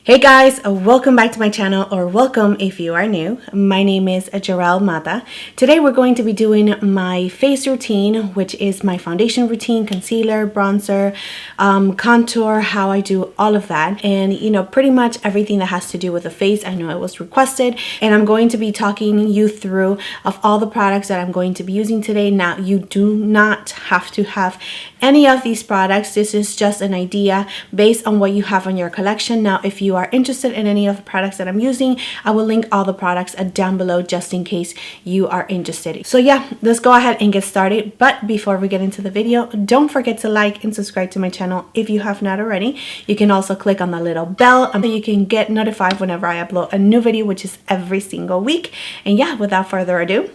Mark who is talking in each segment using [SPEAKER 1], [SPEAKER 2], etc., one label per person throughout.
[SPEAKER 1] Hey guys, welcome back to my channel, or welcome if you are new. My name is GEREL MATTA. Today we're going to be doing my face routine, which is my foundation routine, concealer, bronzer, contour, how I do all of that. And pretty much everything that has to do with the face. I know it was requested, and I'm going to be talking you through of all the products that I'm going to be using today. Now, you do not have to have any of these products. This is just an idea based on what you have on your collection. Now, if you are interested in any of the products that I'm using, I will link all the products down below just in case you are interested. So yeah, let's go ahead and get started. But before we get into the video, don't forget to like and subscribe to my channel if you have not already. You can also click on the little bell so you can get notified whenever I upload a new video, which is every single week. And yeah, without further ado,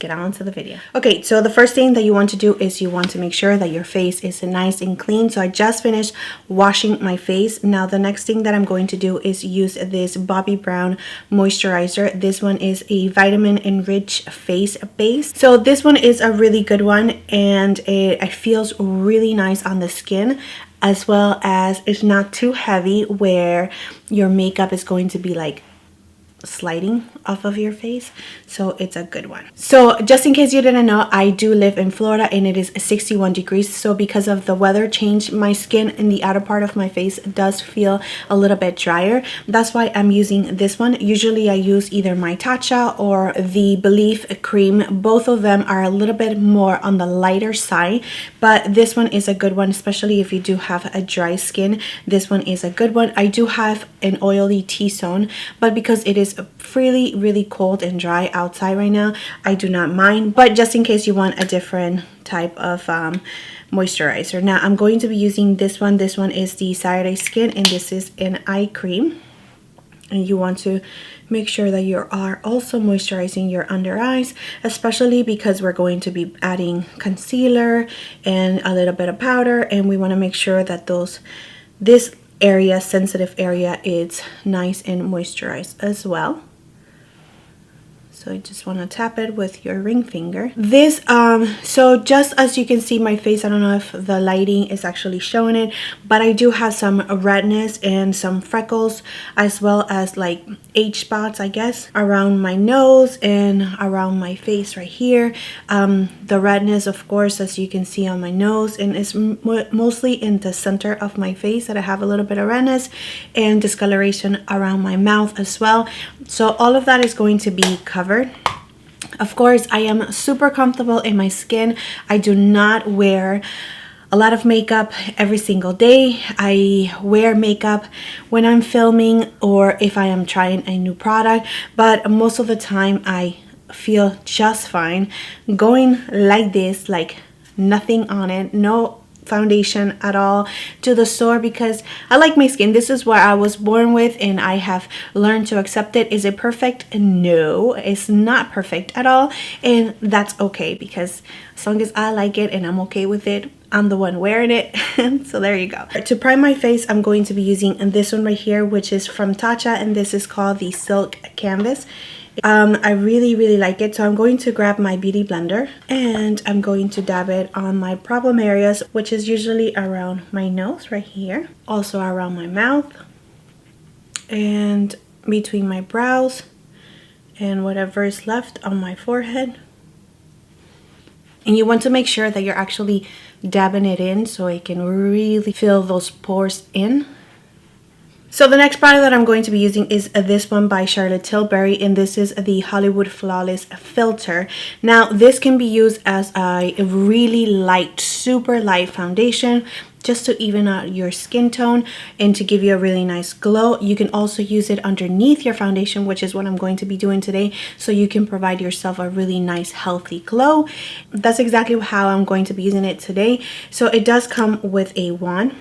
[SPEAKER 1] get on to the video. Okay, so the first thing that you want to do is you want to make sure that your face is nice and clean. So I just finished washing my face. Now the next thing that I'm going to do is use this Bobbi Brown moisturizer. This one is a vitamin enriched face base. So this one is a really good one, and it feels really nice on the skin, as well as it's not too heavy where your makeup is going to be like sliding off of your face. So it's a good one. So just in case you didn't know, I do live in Florida and it is 61 degrees. So because of the weather change, my skin in the outer part of my face does feel a little bit drier. That's why I'm using this one. Usually I use either my Tatcha or the Belief cream. Both of them are a little bit more on the lighter side, but this one is a good one, especially if you do have a dry skin. This one is a good one. I do have an oily T-zone, but because it is really cold and dry outside right now, I do not mind. But just in case you want a different type of moisturizer. Now I'm going to be using this one. This one is the Saturday Skin, and this is an eye cream. And you want to make sure that you are also moisturizing your under eyes, especially because we're going to be adding concealer and a little bit of powder, and we want to make sure that this area, sensitive area, is nice and moisturized as well. So you just want to tap it with your ring finger. This so just as you can see my face, I don't know if the lighting is actually showing it, but I do have some redness and some freckles, as well as like age spots, I guess, around my nose and around my face right here. The redness, of course, as you can see on my nose, and it's mostly in the center of my face that I have a little bit of redness and discoloration around my mouth as well. So all of that is going to be covered. Of course, I am super comfortable in my skin. I do not wear a lot of makeup every single day. I wear makeup when I'm filming or if I am trying a new product, but most of the time I feel just fine going like this, like nothing on it, no foundation at all, to the store, because I like my skin. This is what I was born with, and I have learned to accept it. Is it perfect? No, it's not perfect at all, and that's okay, because as long as I like it and I'm okay with it, I'm the one wearing it. So there you go. To prime my face, I'm going to be using this one right here, which is from Tatcha, and this is called the Silk Canvas. I really like it. So I'm going to grab my beauty blender and I'm going to dab it on my problem areas, which is usually around my nose right here, also around my mouth and between my brows and whatever is left on my forehead. And you want to make sure that you're actually dabbing it in so it can really fill those pores in. So the next product that I'm going to be using is this one by Charlotte Tilbury, and this is the Hollywood Flawless Filter. Now this can be used as a really light, super light foundation, just to even out your skin tone and to give you a really nice glow. You can also use it underneath your foundation, which is what I'm going to be doing today, so you can provide yourself a really nice healthy glow. That's exactly how I'm going to be using it today. So it does come with a wand.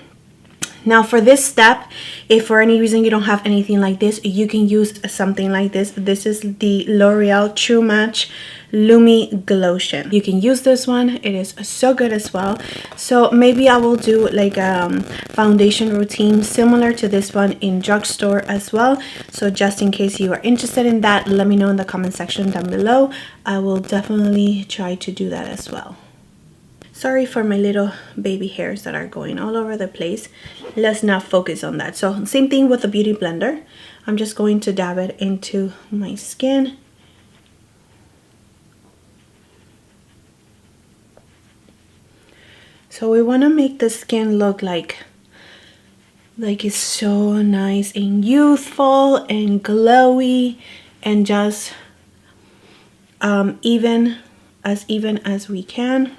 [SPEAKER 1] Now for this step, if for any reason you don't have anything like this, you can use something like this. This is the L'Oreal True Match Lumi Glotion. You can use this one. It is so good as well. So maybe I will do like a foundation routine similar to this one in drugstore as well. So just in case you are interested in that, let me know in the comment section down below. I will definitely try to do that as well. Sorry for my little baby hairs that are going all over the place. Let's not focus on that. So same thing with the beauty blender. I'm just going to dab it into my skin. So we want to make the skin look like it's so nice and youthful and glowy and just even as we can.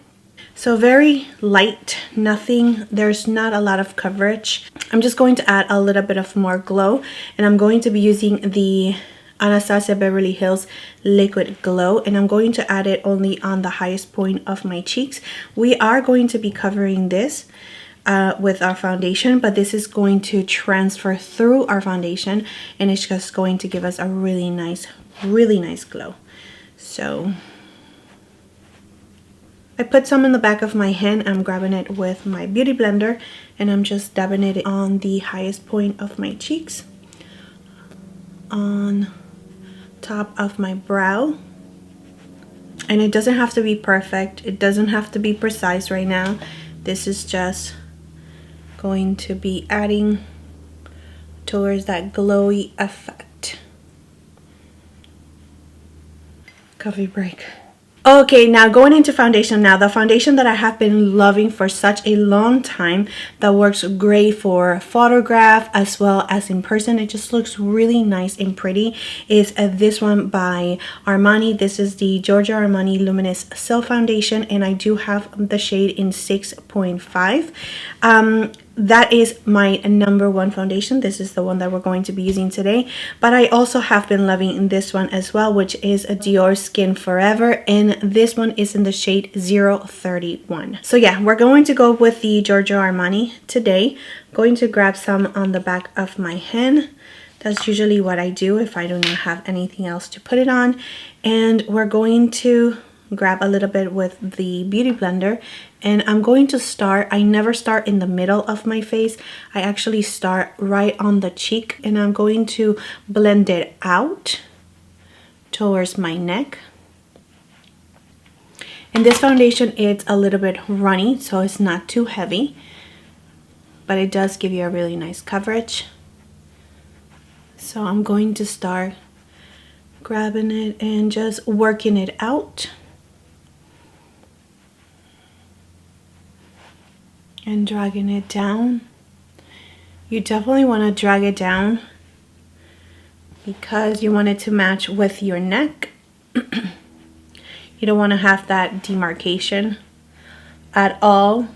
[SPEAKER 1] So very light, nothing, there's not a lot of coverage. I'm just going to add a little bit of more glow, and I'm going to be using the Anastasia Beverly Hills Liquid Glow, and I'm going to add it only on the highest point of my cheeks. We are going to be covering this with our foundation, but this is going to transfer through our foundation, and it's just going to give us a really nice glow. So I put some in the back of my hand. I'm grabbing it with my beauty blender, and I'm just dabbing it on the highest point of my cheeks, on top of my brow. And it doesn't have to be perfect. It doesn't have to be precise right now. This is just going to be adding towards that glowy effect. Coffee break. Okay, now going into foundation now. The foundation that I have been loving for such a long time, that works great for photograph as well as in person. It just looks really nice and pretty, is this one by Armani. This is the Giorgio Armani Luminous Silk Foundation, and I do have the shade in 6.5. That is my number one foundation. This is the one that we're going to be using today, but I also have been loving this one as well, which is a Dior Skin Forever, and this one is in the shade 031. So yeah, we're going to go with the Giorgio Armani today. Going to grab some on the back of my hand. That's usually what I do if I do not have anything else to put it on. And we're going to grab a little bit with the beauty blender, and I'm going to start, I never start in the middle of my face. I actually start right on the cheek, and I'm going to blend it out towards my neck. And this foundation, it's a little bit runny, so it's not too heavy, but it does give you a really nice coverage. So I'm going to start grabbing it and just working it out. And dragging it down. You definitely want to drag it down because you want it to match with your neck. You don't want to have that demarcation at all.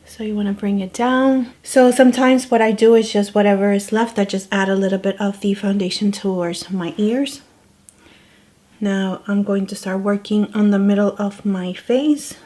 [SPEAKER 1] So you want to bring it down. So sometimes what I do is just whatever is left, I just add a little bit of the foundation towards my ears. Now I'm going to start working on the middle of my face.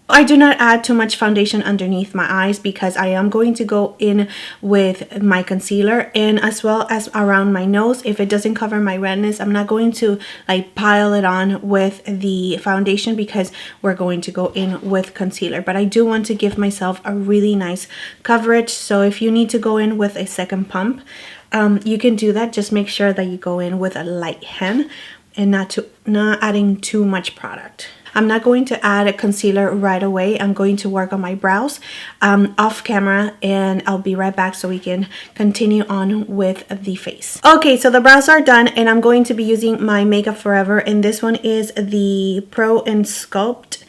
[SPEAKER 1] I do not add too much foundation underneath my eyes because I am going to go in with my concealer, and as well as around my nose. If it doesn't cover my redness, I'm not going to like pile it on with the foundation because we're going to go in with concealer. But I do want to give myself a really nice coverage. So if you need to go in with a second pump, you can do that. Just make sure that you go in with a light hand and not adding too much product. I'm not going to add a concealer right away. I'm going to work on my brows off camera, and I'll be right back so we can continue on with the face. Okay, so the brows are done, and I'm going to be using my Makeup Forever, and this one is the Pro and Sculpt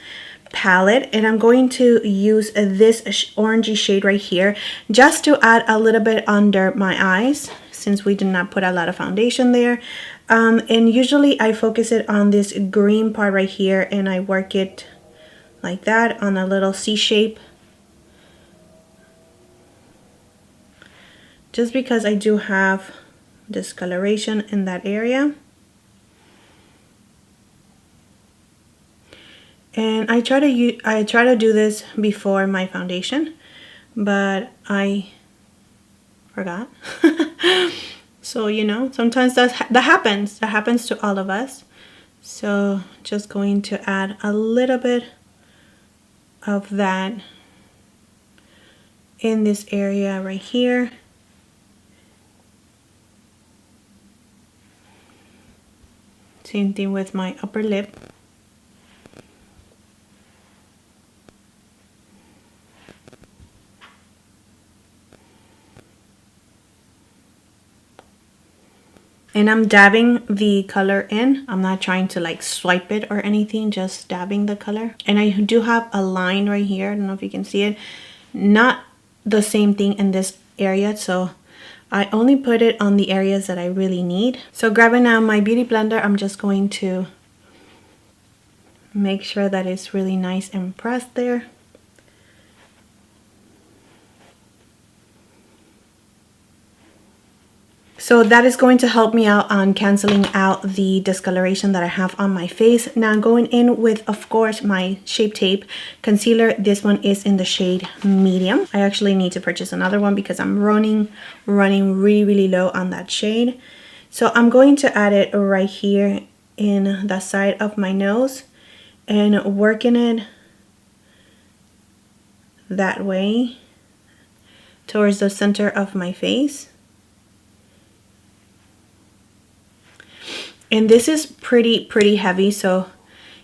[SPEAKER 1] palette, and I'm going to use this orangey shade right here just to add a little bit under my eyes, since we did not put a lot of foundation there. And usually I focus it on this green part right here, and I work it like that on a little C shape, just because I do have discoloration in that area. And I try to do this before my foundation, but I forgot. So, you know, sometimes that happens to all of us. So just going to add a little bit of that in this area right here. Same thing with my upper lip. And I'm dabbing the color in. I'm not trying to like swipe it or anything, just dabbing the color. And I do have a line right here. I don't know if you can see it. Not the same thing in this area, so I only put it on the areas that I really need. So grabbing now my beauty blender, I'm just going to make sure that it's really nice and pressed there. So that is going to help me out on canceling out the discoloration that I have on my face. Now I'm going in with, of course, my Shape Tape concealer. This one is in the shade medium. I actually need to purchase another one because I'm running really low on that shade. So I'm going to add it right here in the side of my nose and working it that way towards the center of my face. And this is pretty heavy, so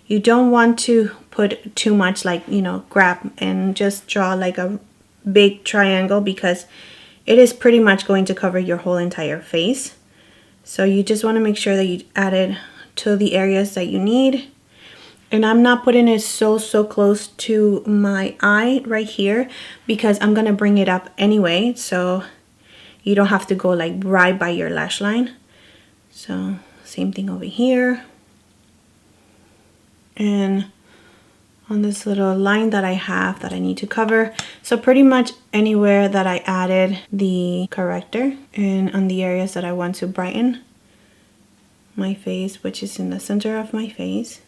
[SPEAKER 1] you don't want to put too much, like, you know, grab and just draw like a big triangle, because it is pretty much going to cover your whole entire face. So you just want to make sure that you add it to the areas that you need. And I'm not putting it so close to my eye right here because I'm gonna bring it up anyway, so you don't have to go like right by your lash line. So same thing over here, and on this little line that I have that I need to cover. So pretty much anywhere that I added the corrector, and on the areas that I want to brighten my face, which is in the center of my face.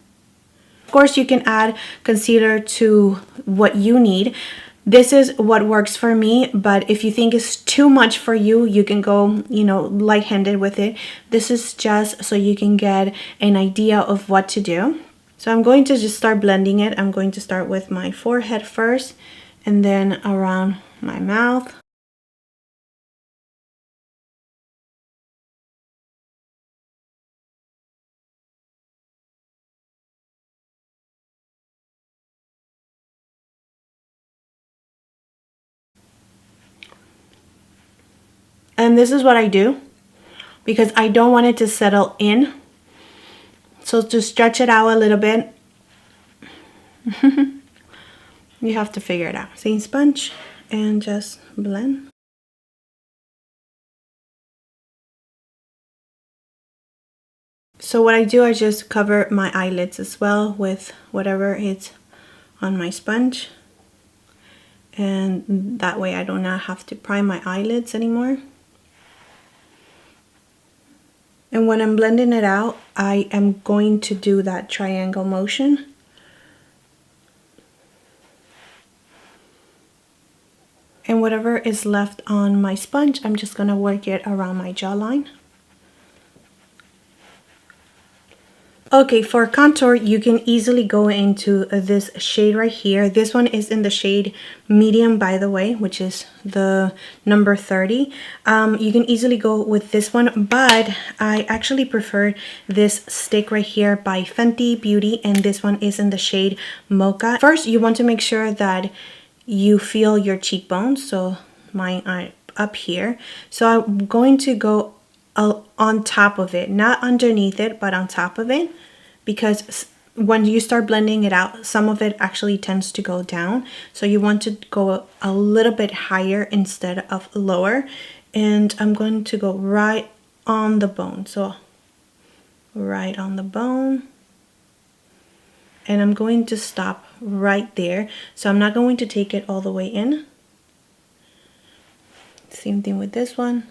[SPEAKER 1] Of course, you can add concealer to what you need. This is what works for me, but if you think it's too much for you, you can go, you know, light-handed with it. This is just so you can get an idea of what to do. So I'm going to just start blending it. I'm going to start with my forehead first, and then around my mouth. And this is what I do because I don't want it to settle in. So to stretch it out a little bit, you have to figure it out. Same sponge and just blend. So what I do, I just cover my eyelids as well with whatever is on my sponge. And that way I do not have to prime my eyelids anymore. And when I'm blending it out, I am going to do that triangle motion. And whatever is left on my sponge, I'm just gonna work it around my jawline. Okay, for contour, you can easily go into this shade right here. This one is in the shade medium, by the way, which is the number 30. You can easily go with this one, but I actually prefer this stick right here by Fenty Beauty, and this one is in the shade Mocha. First, you want to make sure that you feel your cheekbones, so mine are up here. So I'm going to go on top of it, not underneath it, but on top of it, because when you start blending it out, some of it actually tends to go down. So you want to go a little bit higher instead of lower. And I'm going to go right on the bone. So right on the bone. And I'm going to stop right there. So I'm not going to take it all the way in. Same thing with this one.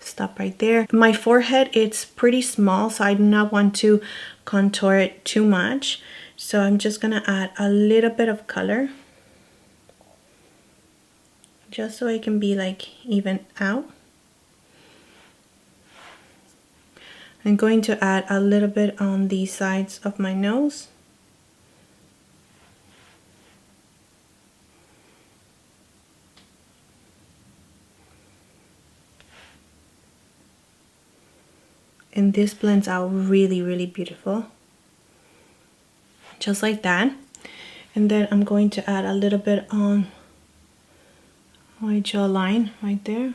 [SPEAKER 1] Stop right there. My forehead, it's pretty small, so I do not want to contour it too much. So I'm just gonna add a little bit of color, just so it can be like even out. I'm going to add a little bit on the sides of my nose. And this blends out really beautiful. Just like that. And then I'm going to add a little bit on my jawline right there.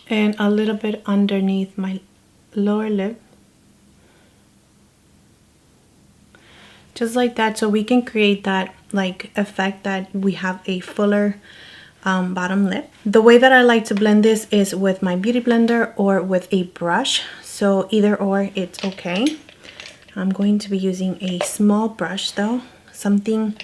[SPEAKER 1] and a little bit underneath my lower lip. Just like that, so we can create that like effect that we have a fuller bottom lip. The way that I like to blend this is with my beauty blender or with a brush. So either or, it's okay. I'm going to be using a small brush though, something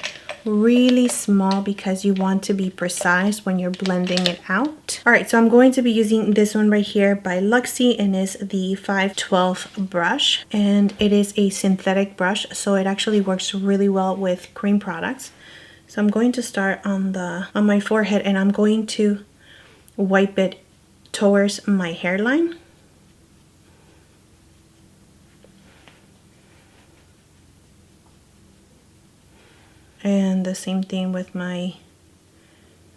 [SPEAKER 1] really small because you want to be precise when you're blending it out. All right, so I'm going to be using this one right here by Luxie, and is the 512 brush, and it is a synthetic brush, so it actually works really well with cream products. So I'm going to start on my forehead, and I'm going to wipe it towards my hairline. And the same thing with my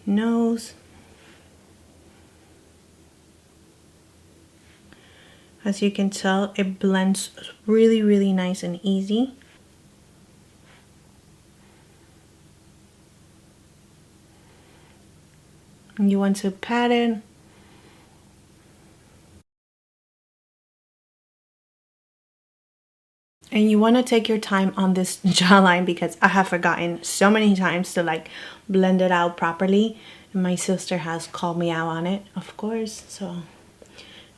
[SPEAKER 1] nose. As you can tell, it blends really, really nice and easy. And you want to pat it. And you want to take your time on this jawline, because I have forgotten so many times to like blend it out properly. And my sister has called me out on it, of course. So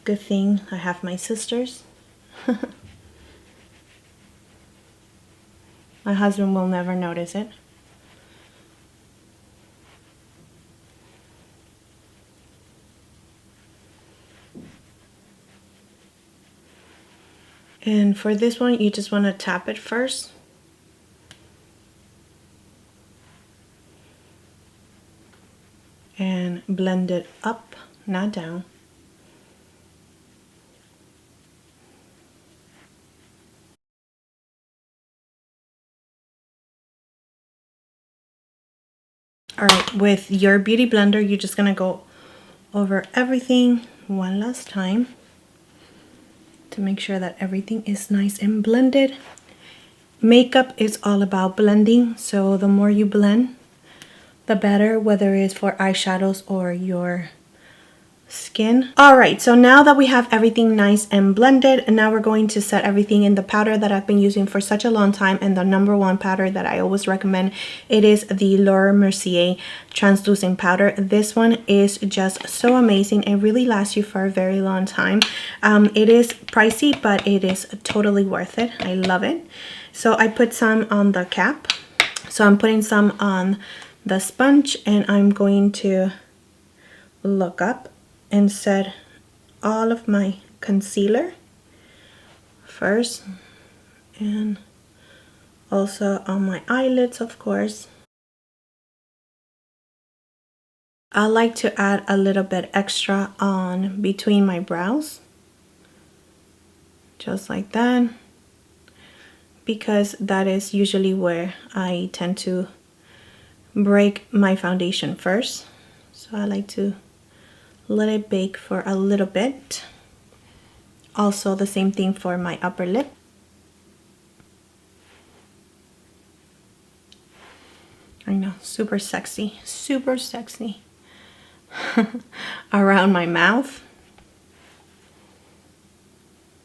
[SPEAKER 1] good thing I have my sisters. My husband will never notice it. And for this one, you just want to tap it first. And blend it up, not down. All right, with your beauty blender, you're just gonna go over everything one last time to make sure that everything is nice and blended. Makeup is all about blending, so the more you blend, the better, whether it's for eyeshadows or your skin. All right, so now that we have everything nice and blended, and now we're going to set everything in the powder that I've been using for such a long time, and the #1 powder that I always recommend. It is the Laura Mercier translucent powder. This one is just so amazing. It really lasts you for a very long time. It is pricey, but it is totally worth it. I love it. So I put some on the cap, so I'm putting some on the sponge, and I'm going to look up and set all of my concealer first, and also on my eyelids, of course. I like to add a little bit extra on between my brows, just like that, because that is usually where I tend to break my foundation first. So I like to let it bake for a little bit. Also the same thing for my upper lip. I know, super sexy, super sexy. Around my mouth.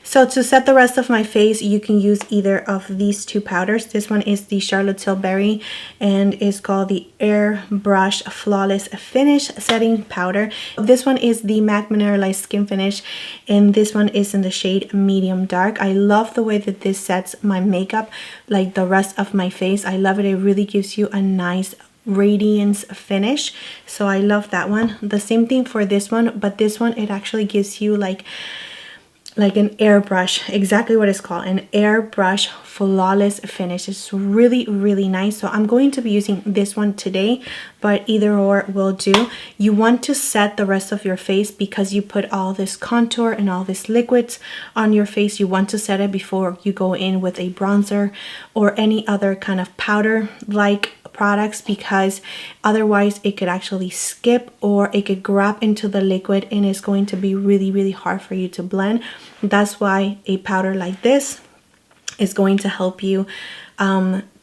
[SPEAKER 1] So to set the rest of my face, you can use either of these two powders. This one is the Charlotte Tilbury and is called the Airbrush Flawless Finish Setting Powder. This one is the MAC Mineralized Skin Finish, and this one is in the shade Medium Dark. I love the way that this sets my makeup, like the rest of my face. I love it. It really gives you a nice radiance finish, so I love that one. The same thing for this one, but this one, it actually gives you like an airbrush, exactly what it's called, an airbrush flawless finish. It's really, really nice. So I'm going to be using this one today, but either or will do. You want to set the rest of your face because you put all this contour and all this liquids on your face. You want to set it before you go in with a bronzer or any other kind of powder like products, because otherwise it could actually skip or it could grab into the liquid and it's going to be really, really hard for you to blend. That's why a powder like this is going to help you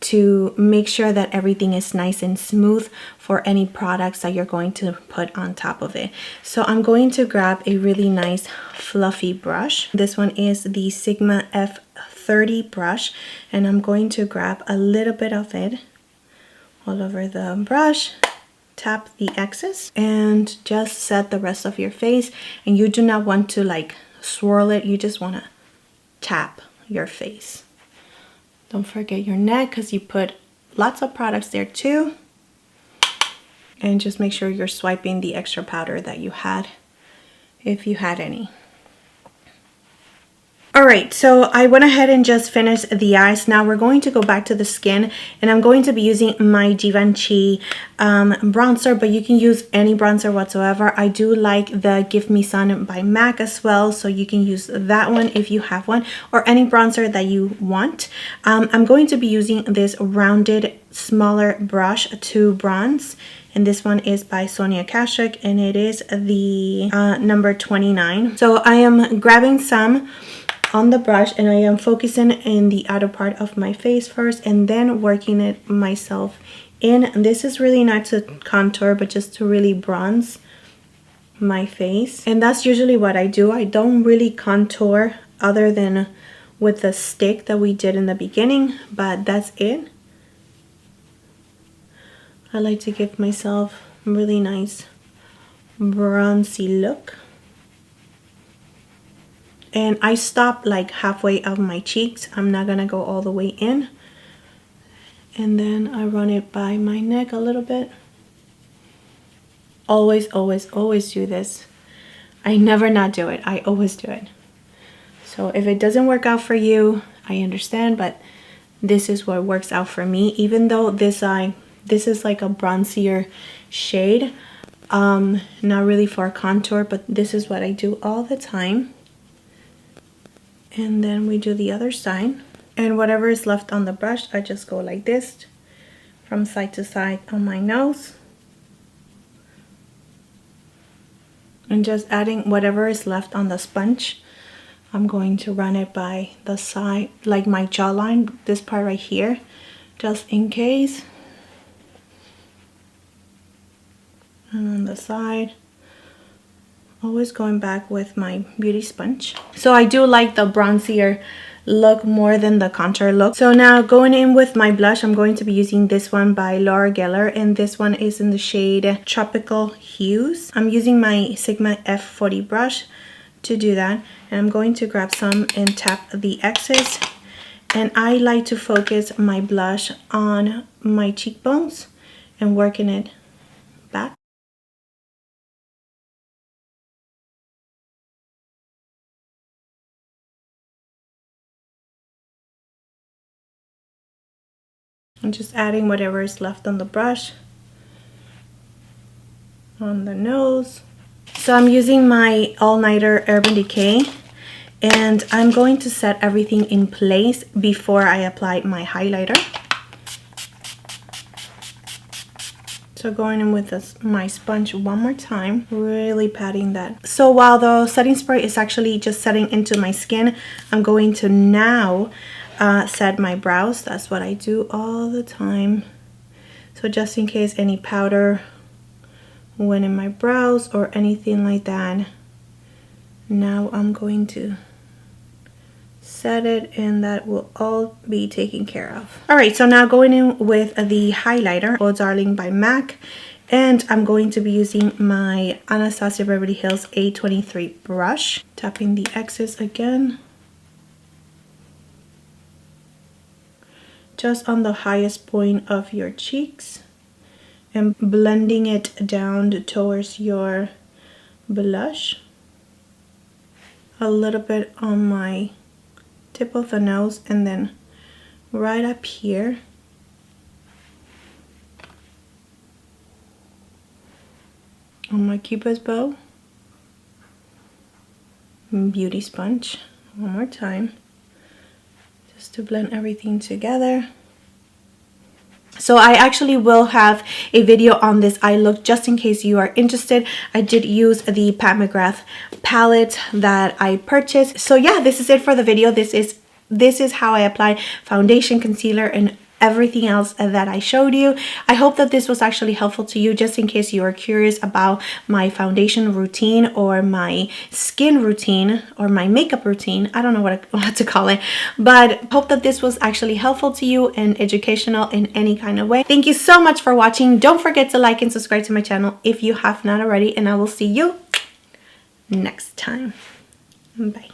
[SPEAKER 1] to make sure that everything is nice and smooth for any products that you're going to put on top of it. So I'm going to grab a really nice fluffy brush. This one is the Sigma F30 brush, and I'm going to grab a little bit of it all over the brush, tap the excess, and just set the rest of your face. And you do not want to like swirl it, you just want to tap your face. Don't forget your neck because you put lots of products there too. And just make sure you're swiping the extra powder that you had, if you had any. Alright, so I went ahead and just finished the eyes. Now we're going to go back to the skin, and I'm going to be using my Givenchy bronzer, but you can use any bronzer whatsoever. I do like the Give Me Sun by MAC as well, so you can use that one if you have one, or any bronzer that you want. I'm going to be using this rounded, smaller brush to bronze, and this one is by Sonia Kashuk, and it is the number 29. So I am grabbing some on the brush, and I am focusing in the outer part of my face first, and then working it myself in. And this is really not to contour, but just to really bronze my face. And that's usually what I do. I don't really contour other than with the stick that we did in the beginning, but that's it. I like to give myself a really nice bronzy look. And I stop like halfway of my cheeks. I'm not gonna go all the way in. And then I run it by my neck a little bit. Always, always, always do this. I never not do it. I always do it. So if it doesn't work out for you, I understand, but this is what works out for me. Even though this is like a bronzier shade, not really for a contour, but this is what I do all the time. And then we do the other side, and whatever is left on the brush, I just go like this from side to side on my nose, and just adding whatever is left on the sponge. I'm going to run it by the side, like my jawline, this part right here, just in case, and on the side. Always going back with my beauty sponge. So I do like the bronzier look more than the contour look. So now going in with my blush, I'm going to be using this one by Laura Geller, and this one is in the shade Tropical Hues. I'm using my Sigma F40 brush to do that, and I'm going to grab some and tap the excess. And I like to focus my blush on my cheekbones and working it back. I'm just adding whatever is left on the brush on the nose. So I'm using my all-nighter Urban Decay, and I'm going to set everything in place before I apply my highlighter. So going in with this, my sponge one more time, really patting that. So while the setting spray is actually just setting into my skin, I'm going to now set my brows. That's what I do all the time. So just in case any powder went in my brows or anything like that, now I'm going to set it, and that will all be taken care of. Alright, so now going in with the highlighter, Oh Darling by MAC, and I'm going to be using my Anastasia Beverly Hills A23 brush, tapping the excess again, just on the highest point of your cheeks, and blending it down towards your blush, a little bit on my tip of the nose, and then right up here on my cupid's bow. Beauty sponge one more time, just to blend everything together. So I actually will have a video on this eye look just in case you are interested. I did use the Pat McGrath palette that I purchased. So yeah, this is it for the video. This is how I apply foundation, concealer, and everything else that I showed you. I hope that this was actually helpful to you, just in case you are curious about my foundation routine or my skin routine or my makeup routine. I don't know what to call it, but hope that this was actually helpful to you and educational in any kind of way. Thank you so much for watching. Don't forget to like and subscribe to my channel if you have not already, and I will see you next time. Bye.